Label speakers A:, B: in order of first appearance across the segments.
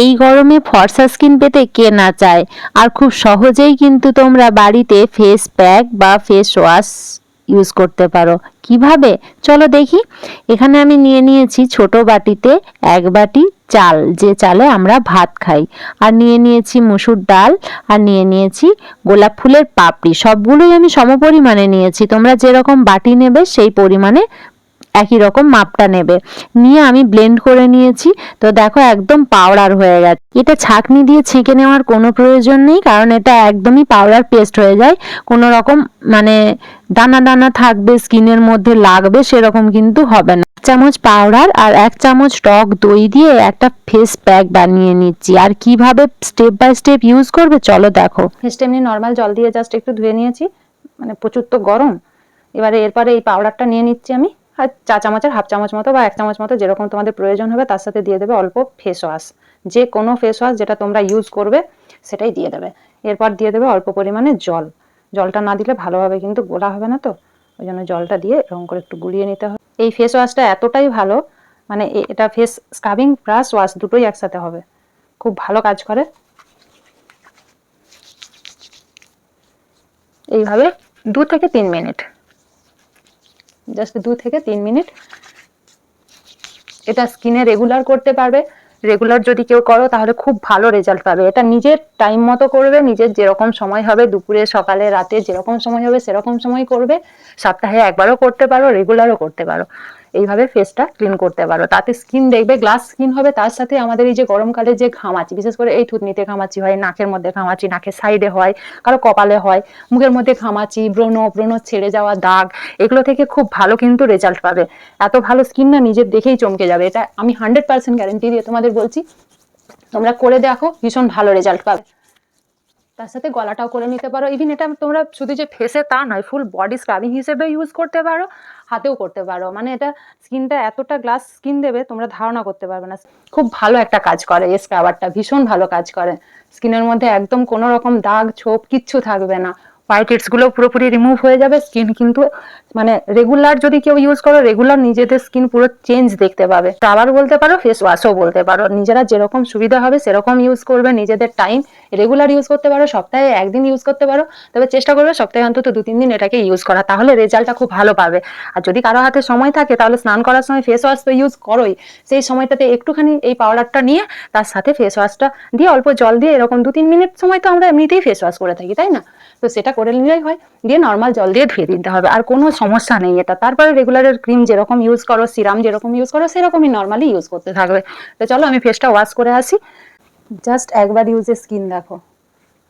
A: এই গরমে ফর্সা স্কিন পেতে কে না চায়। আর খুব সহজেই কিন্তু তোমরা বাড়িতে ফেস প্যাক বা ফেস ওয়াশ ইউজ করতে পারো। কিভাবে চলো দেখি। এখানে আমি নিয়ে নিয়েছি ছোট বাটিতে 1 বাটি চাল, যে চালে আমরা ভাত খাই, আর নিয়ে নিয়েছি মসুর ডাল, আর নিয়ে নিয়েছি গোলাপ ফুলের পাপড়ি। সবগুলোই আমি সমপরিমাণে নিয়েছি, তোমরা যেরকম বাটি নেবে সেই পরিমাণে একই রকম মাপটা নেবে। নিয়ে আমি ব্লেন্ড করে নিয়েছি। তো দেখো একদম পাউডার হয়ে গেছে। এটা ছাঁকনি দিয়ে ছেঁকে নেওয়ার কোনো প্রয়োজন নেই, কারণ এটা একদমই পাউডার পেস্ট হয়ে যায়। কোনো রকম মানে দানা দানা থাকবে স্কিনের মধ্যে লাগবে সেরকম কিন্তু হবে না। 1 চামচ পাউডার আর 1 চামচ টক দই দিয়ে একটা ফেস প্যাক বানিয়ে নিচ্ছি। আর কিভাবে স্টেপ বাই স্টেপ ইউজ করবে চলো দেখো।
B: ফেসটা এমনি নর্মাল জল দিয়ে জাস্ট একটু ধুয়ে নিয়েছি, মানে প্রচুর তো গরম। এরপরে এই পাউডারটা নিয়ে নিচ্ছি আমি, আর 1 চামচের 1/2 চামচ মতো বা 1 চামচ মতো যেরকম তোমাদের প্রয়োজন হবে, তার সাথে দিয়ে দেবে অল্প ফেস ওয়াশ। যে কোনো ফেস ওয়াশ যেটা তোমরা ইউজ করবে সেটাই দিয়ে দেবে। এরপর দিয়ে দেবে অল্প পরিমাণে জল। জলটা না দিলে ভালোভাবে কিন্তু গোলা হবে না, তো ওই জন্য জলটা দিয়ে এরকম করে একটু গুলিয়ে নিতে হবে। এই ফেস ওয়াশটা এতটাই ভালো, মানে এটা ফেস স্ক্রাবিং প্লাস ওয়াশ দুটোই একসাথে হবে, খুব ভালো কাজ করে। এইভাবে 2 থেকে 3 মিনিট, জাস্ট 2 থেকে 3 মিনিট এটা স্কিনে রেগুলার করতে পারবে। রেগুলার যদি কেউ করো তাহলে খুব ভালো রেজাল্ট পাবে। এটা নিজের টাইম মতো করবে, নিজের যেরকম সময় হবে, দুপুরে সকালে রাতে যেরকম সময় হবে সেরকম সময় করবে। সপ্তাহে একবারও করতে পারো, রেগুলারও করতে পারো। এইভাবে ফেসটা ক্লিন করতে পারো, তাতে স্কিন দেখবে গ্লাস স্কিন হবে। তার সাথে আমাদের এই যে গরমকালে যে ঘামাচি, বিশেষ করে এই থুতনিতে ঘামাচি হয়, নাকের মধ্যে ঘামাচি, নাকের সাইডে হয়, কারো কপালে হয়, মুখের মধ্যে ঘামাচি, ব্রণ ছেড়ে যাওয়া দাগ, এগুলো থেকে খুব ভালো কিন্তু রেজাল্ট পাবে। এত ভালো স্কিন না নিজের দেখেই চমকে যাবে। এটা আমি 100% গ্যারেন্টি দিয়ে তোমাদের বলছি, তোমরা করে দেখো, ভীষণ ভালো রেজাল্ট পাবে। তার সাথে গলাটাও করে নিতে পারো। ইভিন এটা তোমরা শুধু যে ফেসে তা নয়, ফুল বডি স্ক্রাবিং হিসেবে ইউজ করতে পারো, হাতেও করতে পারো। মানে এটা স্কিনটা এতটা গ্লাস স্কিন দেবে তোমরা ধারণা করতে পারবে না। খুব ভালো একটা কাজ করে এই স্ক্রাবারটা, ভীষণ ভালো কাজ করে। স্কিনের মধ্যে একদম কোনো রকম দাগ ছোপ কিচ্ছু থাকবে না, হোয়াইট হেডস গুলো পুরোপুরি রিমুভ হয়ে যাবে। স্কিন কিন্তু মানে রেগুলার যদি কেউ ইউজ করো, রেগুলার নিজেদের স্কিন পুরো চেঞ্জ দেখতে পাবে। আবার বলতে পারো ফেস ওয়াশও বলতে পারো, নিজেরা যেরকম সুবিধা হবে সেরকম ইউজ করবে। নিজেদের টাইম রেগুলার ইউজ করতে পারো, সপ্তাহে 1 দিন ইউজ করতে পারো, তবে চেষ্টা করবে সপ্তাহে অন্তত 2-3 দিন এটাকে ইউজ করা, তাহলে রেজাল্টটা খুব ভালো পাবে। আর যদি কারো হাতে সময় থাকে তাহলে স্নান করার সময় ফেস ওয়াশ তো ইউজ করোই, সেই সময়টাতে একটুখানি এই পাউডারটা নিয়ে তার সাথে ফেস ওয়াশটা দিয়ে অল্প জল দিয়ে এরকম 2-3 মিনিট সময় তো আমরা এমনিতেই ফেস ওয়াশ করে থাকি, তাই না? তো সেটা করে নিলেই হয়, দিয়ে নর্মাল জল দিয়ে ধুয়ে দিতে হবে, আর কোনো সমস্যা নেই এটা। তারপরে রেগুলারের ক্রিম যেরকম ইউজ করো, সিরাম যেরকম ইউজ করো, সেরকমই নর্মালি ইউজ করতে থাকবে। তো চলো আমি ফেসটা ওয়াশ করে আসি। জাস্ট একবার ইউজে স্কিন দেখো,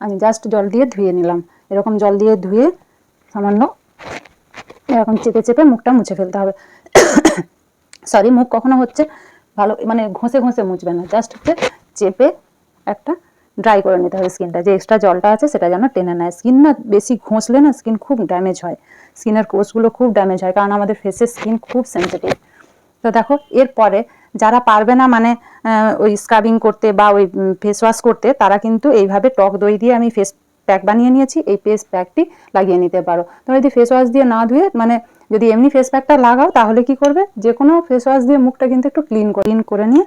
B: আমি জাস্ট জল দিয়ে ধুয়ে নিলাম। এরকম জল দিয়ে ধুয়ে সামান্য এরকম চেপে চেপে মুখটা মুছে ফেলতে হবে। সরি, মুখ কখনো হচ্ছে ভালো মানে ঘষে ঘষে মুছবে না, জাস্ট হচ্ছে চেপে একটা ড্রাই করে নিতে হবে স্কিনটা, যে এক্সট্রা জলটা আছে সেটা যেন টেনে নেয়। স্কিন না বেশি ঘষলে না স্কিন খুব ড্যামেজ হয়, স্কিনের কোষগুলো খুব ড্যামেজ হয়, কারণ আমাদের ফেসের স্কিন খুব সেন্সিটিভ। তো দেখো এরপরে যারা পারবে না মানে ওই স্ক্রাবিং করতে বা ওই ফেস ওয়াশ করতে, তারা কিন্তু এইভাবে টক দই দিয়ে আমি ফেস প্যাক বানিয়ে নিয়েছি, এই ফেস প্যাকটি লাগিয়ে নিতে পারো। তোমরা যদি ফেস ওয়াশ দিয়ে না ধুয়ে মানে যদি এমনি ফেস প্যাকটা লাগাও, তাহলে কি করবে, যে কোনো ফেস ওয়াশ দিয়ে মুখটা কিন্তু একটু ক্লিন করে নিয়ে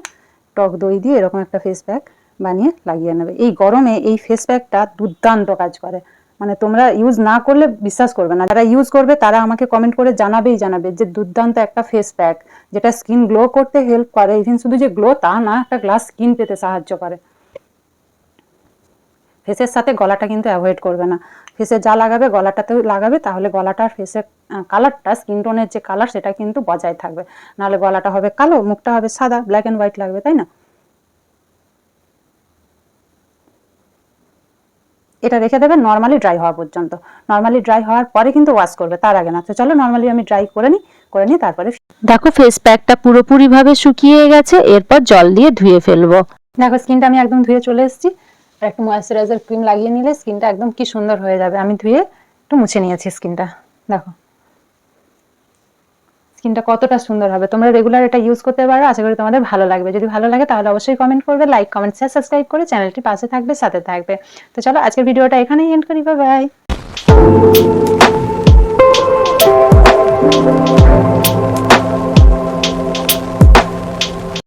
B: টক দই দিয়ে এরকম একটা ফেস প্যাক বানিয়ে লাগিয়ে নেবে। এই গরমে এই ফেস প্যাকটা দুর্দান্ত কাজ করে, মানে তোমরা ইউজ না করলে বিশ্বাস করবে না। যারা ইউজ করবে তারা আমাকে কমেন্ট করে জানাবে যে দুর্দান্ত একটা ফেস প্যাক, যেটা স্কিন গ্লো করতে হেল্প করে। ইভেন শুধু যে গ্লো তা না, একটা গ্লাস স্কিন পেতে সাহায্য করে। ফেসের সাথে গলাটা কিন্তু অ্যাভয়েড করবে না, ফেসে যা লাগাবে গলাটাতেও লাগাবে, তাহলে গলাটার ফেসের কালারটা, স্কিন টোনের যে কালার সেটা কিন্তু বজায় থাকবে। নাহলে গলাটা হবে কালো, মুখটা হবে সাদা, ব্ল্যাক অ্যান্ড হোয়াইট লাগবে, তাই না? এটা রেখে দেবে নর্মালি ড্রাই হওয়া পর্যন্ত। নর্মালি ড্রাই হওয়ার পরে কিন্তু ওয়াশ করবে, তার আগে না। তো চলো নর্মালি আমি ড্রাই করে নিই তারপরে।
A: দেখো ফেস প্যাকটা পুরোপুরি ভাবে শুকিয়ে গেছে, এরপর জল দিয়ে ধুয়ে ফেলবো।
B: দেখো স্কিনটা আমি একদম ধুয়ে চলে এসেছি। আর একটা ময়েশ্চারাইজার ক্রিম লাগিয়ে নিলে স্কিনটা একদম কি সুন্দর হয়ে যাবে। আমি ধুয়ে একটু মুছে নিয়েছি স্কিনটা, দেখো স্কিনটা কতটা সুন্দর হবে। তোমরা রেগুলার এটা ইউজ করতে পারো, আশা করি তোমাদের ভালো লাগবে। যদি ভালো লাগে তাহলে অবশ্যই কমেন্ট করবে, লাইক কমেন্ট শেয়ার সাবস্ক্রাইব করে চ্যানেলটি পাশে থাকবে, সাথে থাকবে। তো চলো আজকের ভিডিওটা এখানেই এন্ড করি, বাই বাই।